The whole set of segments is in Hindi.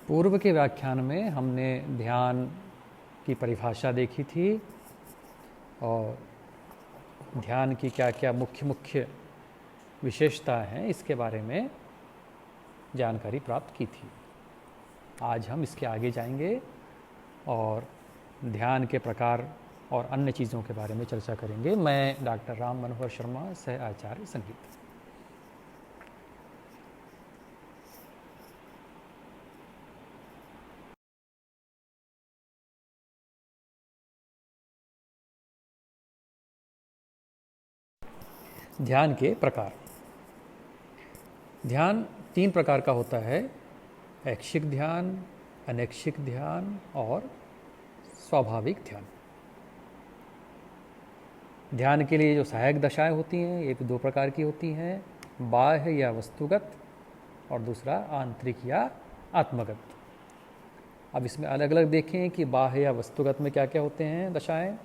पूर्व के व्याख्यान में हमने ध्यान की परिभाषा देखी थी और ध्यान की क्या क्या मुख्य मुख्य विशेषता हैं इसके बारे में जानकारी प्राप्त की थी। आज हम इसके आगे जाएंगे और ध्यान के प्रकार और अन्य चीज़ों के बारे में चर्चा करेंगे। मैं डॉक्टर राम मनोहर शर्मा, सह आचार्य संगीत। ध्यान के प्रकार। ध्यान 3 प्रकार का होता है: ऐच्छिक ध्यान, अनैच्छिक ध्यान और स्वाभाविक ध्यान। ध्यान के लिए जो सहायक दशाएं होती हैं ये 2 प्रकार की होती हैं, बाह्य या वस्तुगत और दूसरा आंतरिक या आत्मगत। अब इसमें अलग अलग देखें कि बाह्य या वस्तुगत में क्या क्या होते हैं दशाएं।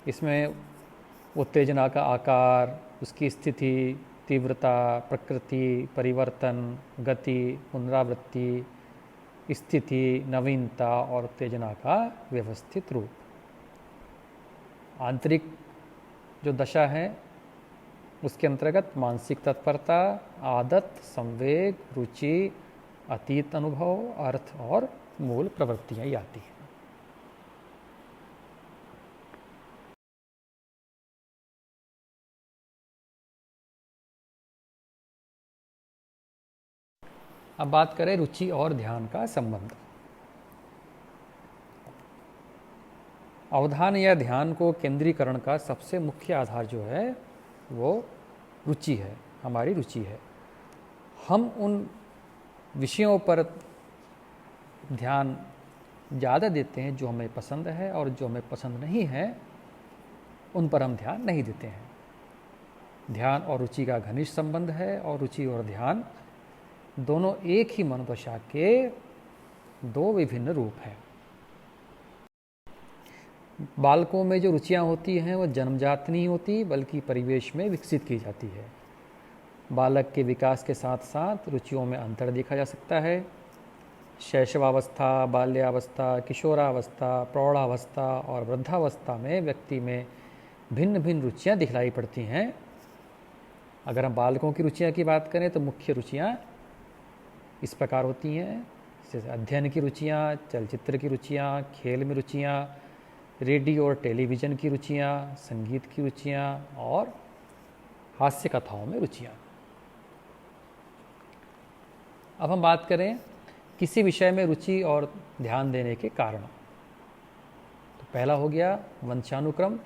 इसमें उत्तेजना का आकार, उसकी स्थिति, तीव्रता, प्रकृति, परिवर्तन, गति, पुनरावृत्ति, स्थिति, नवीनता और उत्तेजना का व्यवस्थित रूप। आंतरिक जो दशा है उसके अंतर्गत मानसिक तत्परता, आदत, संवेग, रुचि, अतीत अनुभव, अर्थ और मूल प्रवृत्तियां ही आती हैं। अब बात करें रुचि और ध्यान का संबंध। अवधान या ध्यान को केंद्रीकरण का सबसे मुख्य आधार जो है वो रुचि है, हमारी रुचि है। हम उन विषयों पर ध्यान ज़्यादा देते हैं जो हमें पसंद है, और जो हमें पसंद नहीं है उन पर हम ध्यान नहीं देते हैं। ध्यान और रुचि का घनिष्ठ संबंध है और रुचि और ध्यान दोनों एक ही मनोदशा के 2 विभिन्न रूप हैं। बालकों में जो रुचियां होती हैं वह जन्मजात नहीं होती बल्कि परिवेश में विकसित की जाती है। बालक के विकास के साथ साथ रुचियों में अंतर देखा जा सकता है। शैशवावस्था, बाल्यावस्था, किशोरावस्था, प्रौढ़ावस्था और वृद्धावस्था में व्यक्ति में भिन्न भिन्न रुचियां दिखलाई पड़ती हैं। अगर हम बालकों की रुचियां की बात करें तो मुख्य रुचियां इस प्रकार होती हैं, जैसे अध्ययन की रुचियां, चलचित्र की रुचियां, खेल में रुचियां, रेडियो और टेलीविज़न की रुचियां, संगीत की रुचियां और हास्य कथाओं में रुचियां। अब हम बात करें किसी विषय में रुचि और ध्यान देने के कारण। तो पहला हो गया वंशानुक्रम।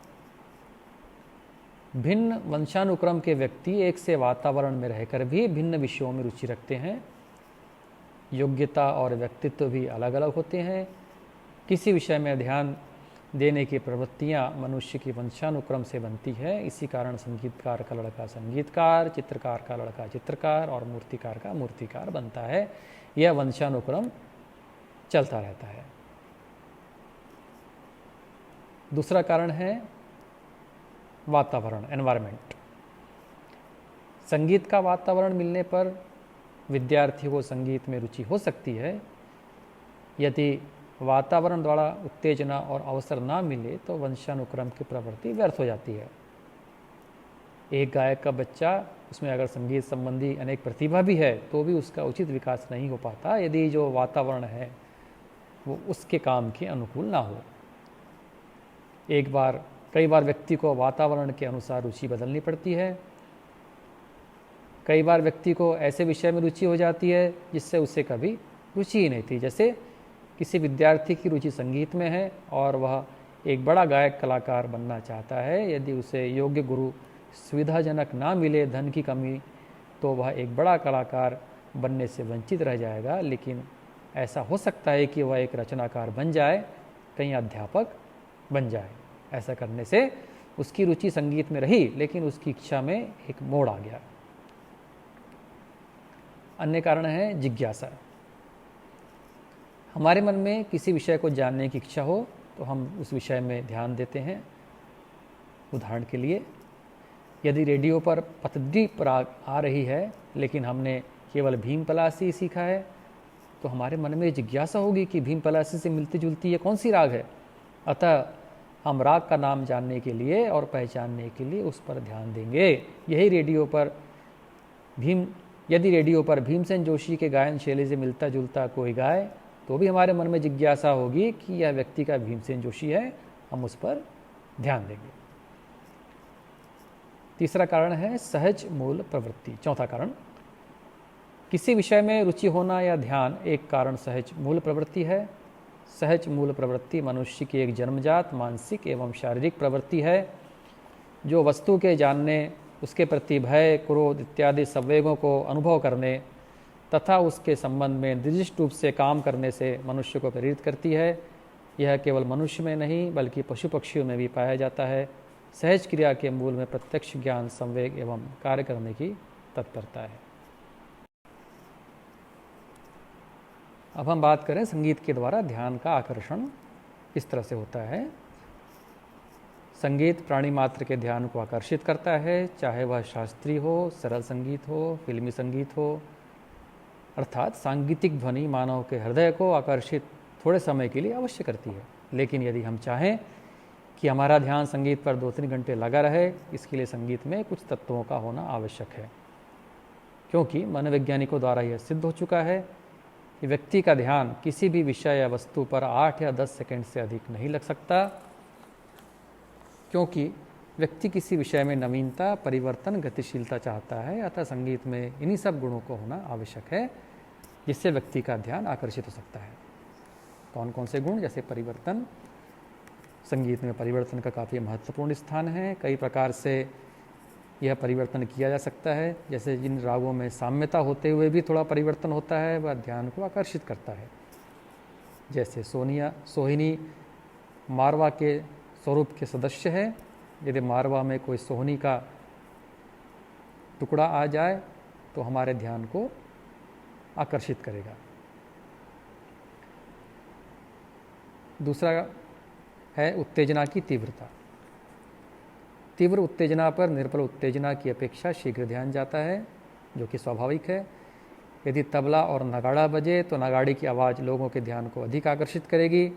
भिन्न वंशानुक्रम के व्यक्ति एक से वातावरण में रहकर भी भिन्न विषयों में रुचि रखते हैं। योग्यता और व्यक्तित्व भी अलग अलग होते हैं। किसी विषय में ध्यान देने की प्रवृत्तियां मनुष्य की वंशानुक्रम से बनती है। इसी कारण संगीतकार का लड़का संगीतकार, चित्रकार का लड़का चित्रकार और मूर्तिकार का मूर्तिकार बनता है। यह वंशानुक्रम चलता रहता है। दूसरा कारण है वातावरण, एनवायरनमेंट। संगीत का वातावरण मिलने पर विद्यार्थी को संगीत में रुचि हो सकती है। यदि वातावरण द्वारा उत्तेजना और अवसर ना मिले तो वंशानुक्रम की प्रवृत्ति व्यर्थ हो जाती है। एक गायक का बच्चा, उसमें अगर संगीत संबंधी अनेक प्रतिभा भी है तो भी उसका उचित विकास नहीं हो पाता यदि जो वातावरण है वो उसके काम के अनुकूल ना हो। कई बार व्यक्ति को वातावरण के अनुसार रुचि बदलनी पड़ती है। कई बार व्यक्ति को ऐसे विषय में रुचि हो जाती है जिससे उसे कभी रुचि ही नहीं थी। जैसे किसी विद्यार्थी की रुचि संगीत में है और वह एक बड़ा गायक कलाकार बनना चाहता है। यदि उसे योग्य गुरु सुविधाजनक ना मिले, धन की कमी, तो वह एक बड़ा कलाकार बनने से वंचित रह जाएगा। लेकिन ऐसा हो सकता है कि वह एक रचनाकार बन जाए, कहीं अध्यापक बन जाए। ऐसा करने से उसकी रुचि संगीत में रही लेकिन उसकी इच्छा में एक मोड़ आ गया। अन्य कारण है जिज्ञासा। हमारे मन में किसी विषय को जानने की इच्छा हो तो हम उस विषय में ध्यान देते हैं। उदाहरण के लिए, यदि रेडियो पर पतड्डी पराग आ रही है लेकिन हमने केवल भीम पलासी सीखा है तो हमारे मन में जिज्ञासा होगी कि भीम पलासी से मिलती जुलती ये कौन सी राग है। अतः हम राग का नाम जानने के लिए और पहचानने के लिए उस पर ध्यान देंगे। यदि रेडियो पर भीमसेन जोशी के गायन शैली से मिलता जुलता कोई गाए तो भी हमारे मन में जिज्ञासा होगी कि यह व्यक्ति का भीमसेन जोशी है, हम उस पर ध्यान देंगे। तीसरा कारण है सहज मूल प्रवृत्ति। चौथा कारण, किसी विषय में रुचि होना या ध्यान एक कारण सहज मूल प्रवृत्ति है। सहज मूल प्रवृत्ति मनुष्य की एक जन्मजात मानसिक एवं शारीरिक प्रवृत्ति है जो वस्तु के जानने, उसके प्रति भय, क्रोध इत्यादि संवेगों को अनुभव करने तथा उसके संबंध में निर्दिष्ट रूप से काम करने से मनुष्य को प्रेरित करती है। यह केवल मनुष्य में नहीं बल्कि पशु पक्षियों में भी पाया जाता है। सहज क्रिया के मूल में प्रत्यक्ष ज्ञान, संवेग एवं कार्य करने की तत्परता है। अब हम बात करें संगीत के द्वारा ध्यान का आकर्षण किस तरह से होता है। संगीत प्राणी मात्र के ध्यान को आकर्षित करता है, चाहे वह शास्त्रीय हो, सरल संगीत हो, फिल्मी संगीत हो। अर्थात सांगीतिक ध्वनि मानव के हृदय को आकर्षित थोड़े समय के लिए अवश्य करती है, लेकिन यदि हम चाहें कि हमारा ध्यान संगीत पर 2-3 घंटे लगा रहे, इसके लिए संगीत में कुछ तत्वों का होना आवश्यक है। क्योंकि मनोवैज्ञानिकों द्वारा यह सिद्ध हो चुका है कि व्यक्ति का ध्यान किसी भी विषय या वस्तु पर 8 या 10 सेकंड से अधिक नहीं लग सकता, क्योंकि व्यक्ति किसी विषय में नवीनता, परिवर्तन, गतिशीलता चाहता है। अतः संगीत में इन्हीं सब गुणों को होना आवश्यक है जिससे व्यक्ति का ध्यान आकर्षित हो सकता है। कौन कौन से गुण? जैसे परिवर्तन। संगीत में परिवर्तन का काफ़ी महत्वपूर्ण स्थान है। कई प्रकार से यह परिवर्तन किया जा सकता है। जैसे जिन रागों में साम्यता होते हुए भी थोड़ा परिवर्तन होता है, वह ध्यान को आकर्षित करता है। जैसे सोहिनी मारवा के स्वरूप के सदस्य है। यदि मारवा में कोई सोहनी का टुकड़ा आ जाए तो हमारे ध्यान को आकर्षित करेगा। दूसरा है उत्तेजना की तीव्रता। तीव्र उत्तेजना पर निर्बल उत्तेजना की अपेक्षा शीघ्र ध्यान जाता है, जो कि स्वाभाविक है। यदि तबला और नगाड़ा बजे तो नगाड़े की आवाज़ लोगों के ध्यान को अधिक आकर्षित करेगी।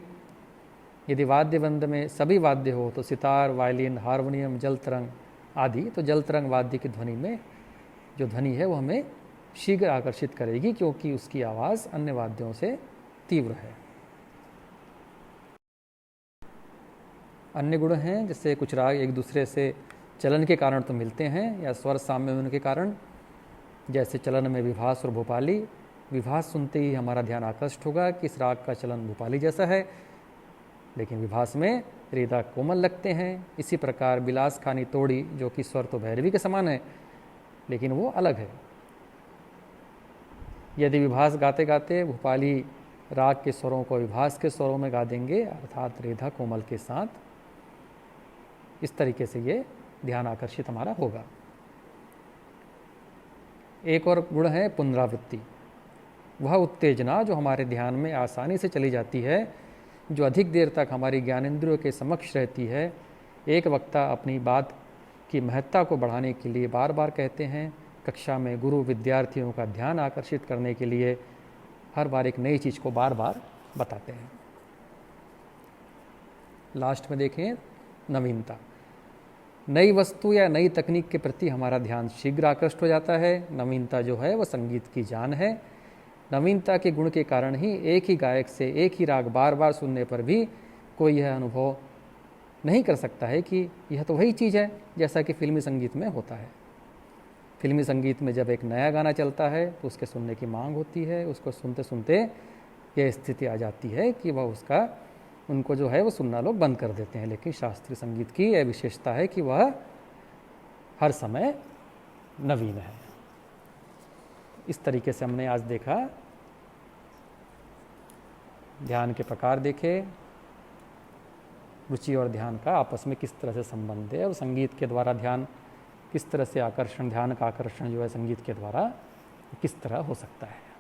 यदि वाद्य वृंद में सभी वाद्य हो तो सितार, वायलिन, हारमोनियम, जल तरंग आदि, तो जल तरंग वाद्य की ध्वनि में जो ध्वनि है वो हमें शीघ्र आकर्षित करेगी, क्योंकि उसकी आवाज़ अन्य वाद्यों से तीव्र है। अन्य गुण हैं, जैसे कुछ राग एक दूसरे से चलन के कारण तो मिलते हैं या स्वर साम्य होने के कारण। जैसे चलन में विभास और भोपाली। विभास सुनते ही हमारा ध्यान आकर्षित होगा कि इस राग का चलन भोपाली जैसा है, लेकिन विभास में रेदा कोमल लगते हैं। इसी प्रकार बिलास खानी तोड़ी, जो कि स्वर तो भैरवी के समान है लेकिन वो अलग है। यदि विभास गाते गाते भोपाली राग के स्वरों को विभास के स्वरों में गा देंगे, अर्थात रेधा कोमल के साथ, इस तरीके से ये ध्यान आकर्षित हमारा होगा। एक और गुण है पुनरावृत्ति। वह उत्तेजना जो हमारे ध्यान में आसानी से चली जाती है, जो अधिक देर तक हमारी ज्ञानेंद्रियों के समक्ष रहती है। एक वक्ता अपनी बात की महत्ता को बढ़ाने के लिए बार बार कहते हैं। कक्षा में गुरु विद्यार्थियों का ध्यान आकर्षित करने के लिए हर बार एक नई चीज़ को बार बार बताते हैं। लास्ट में देखें नवीनता। नई वस्तु या नई तकनीक के प्रति हमारा ध्यान शीघ्र आकर्षित हो जाता है। नवीनता जो है वह संगीत की जान है। नवीनता के गुण के कारण ही एक ही गायक से एक ही राग बार बार सुनने पर भी कोई यह अनुभव नहीं कर सकता है कि यह तो वही चीज़ है जैसा कि फिल्मी संगीत में होता है। फिल्मी संगीत में जब एक नया गाना चलता है तो उसके सुनने की मांग होती है। उसको सुनते सुनते यह स्थिति आ जाती है कि वह उनको जो है वो सुनना लोग बंद कर देते हैं। लेकिन शास्त्रीय संगीत की यह विशेषता है कि वह हर समय नवीन है। इस तरीके से हमने आज देखा, ध्यान के प्रकार देखे, रुचि और ध्यान का आपस में किस तरह से संबंध है, और संगीत के द्वारा ध्यान किस तरह से ध्यान का आकर्षण जो है संगीत के द्वारा किस तरह हो सकता है।